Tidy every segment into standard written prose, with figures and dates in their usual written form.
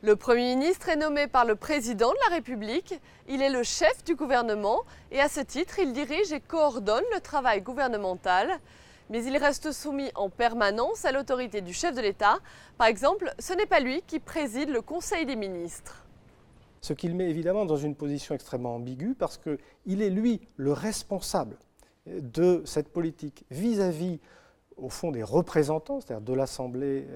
Le Premier ministre est nommé par le Président de la République. Il est le chef du gouvernement et à ce titre, il dirige et coordonne le travail gouvernemental. Mais il reste soumis en permanence à l'autorité du chef de l'État. Par exemple, ce n'est pas lui qui préside le Conseil des ministres. Ce qui le met évidemment dans une position extrêmement ambiguë parce qu'il est lui le responsable de cette politique vis-à-vis au fond des représentants, c'est-à-dire de l'Assemblée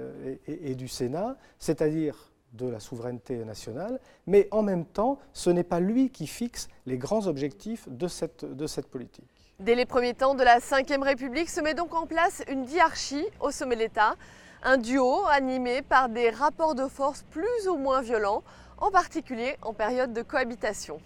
et du Sénat, c'est-à-dire de la souveraineté nationale, mais en même temps, ce n'est pas lui qui fixe les grands objectifs de cette politique. Dès les premiers temps de la Ve République se met donc en place une diarchie au sommet de l'État, un duo animé par des rapports de force plus ou moins violents, en particulier en période de cohabitation.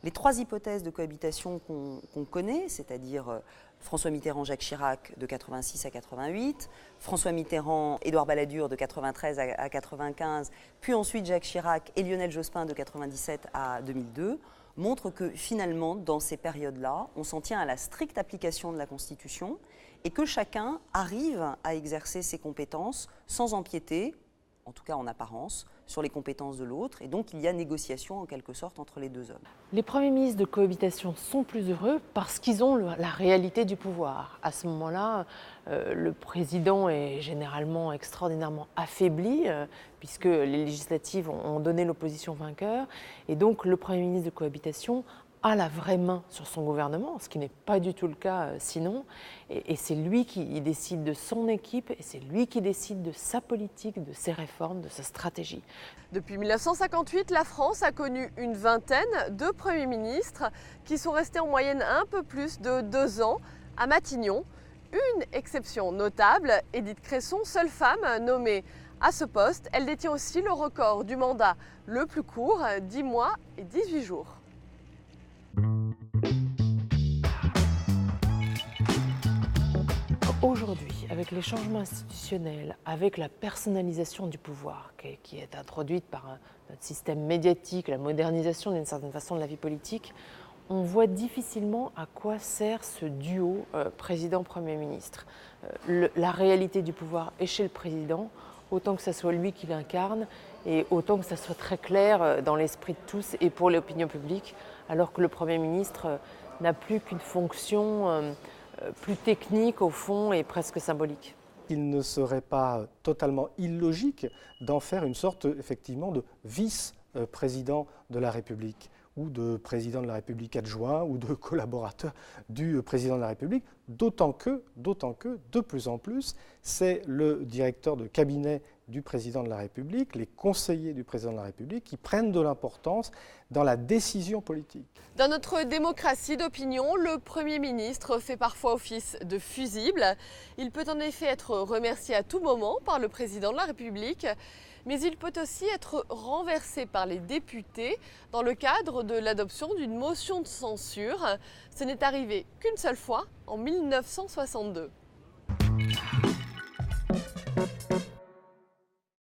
Les trois hypothèses de cohabitation qu'on connaît, c'est-à-dire François Mitterrand-Jacques Chirac de 86 à 88, François Mitterrand-Édouard Balladur de 93 à 95, puis ensuite Jacques Chirac et Lionel Jospin de 97 à 2002, montrent que finalement, dans ces périodes-là, on s'en tient à la stricte application de la Constitution et que chacun arrive à exercer ses compétences sans empiéter, en tout cas en apparence, sur les compétences de l'autre, et donc il y a négociation en quelque sorte entre les deux hommes. Les premiers ministres de cohabitation sont plus heureux parce qu'ils ont la réalité du pouvoir. À ce moment-là, le président est généralement extraordinairement affaibli, puisque les législatives ont donné l'opposition vainqueur, et donc le premier ministre de cohabitation a la vraie main sur son gouvernement, ce qui n'est pas du tout le cas sinon. Et c'est lui qui décide de son équipe, et c'est lui qui décide de sa politique, de ses réformes, de sa stratégie. Depuis 1958, la France a connu une vingtaine de premiers ministres qui sont restés en moyenne un peu plus de 2 ans à Matignon. Une exception notable, Édith Cresson, seule femme nommée à ce poste. Elle détient aussi le record du mandat le plus court, 10 mois et 18 jours. Aujourd'hui, avec les changements institutionnels, avec la personnalisation du pouvoir qui est introduite par notre système médiatique, la modernisation d'une certaine façon de la vie politique, on voit difficilement à quoi sert ce duo président-premier ministre. La réalité du pouvoir est chez le président, autant que ce soit lui qui l'incarne et autant que ça soit très clair dans l'esprit de tous et pour l'opinion publique, alors que le Premier ministre n'a plus qu'une fonction plus technique au fond et presque symbolique. Il ne serait pas totalement illogique d'en faire une sorte effectivement de vice-président de la République ou de président de la République adjoint ou de collaborateur du président de la République, d'autant que, de plus en plus, c'est le directeur de cabinet du président de la République, les conseillers du président de la République qui prennent de l'importance dans la décision politique. Dans notre démocratie d'opinion, le Premier ministre fait parfois office de fusible. Il peut en effet être remercié à tout moment par le président de la République, mais il peut aussi être renversé par les députés dans le cadre de l'adoption d'une motion de censure. Ce n'est arrivé qu'une seule fois, en 1962.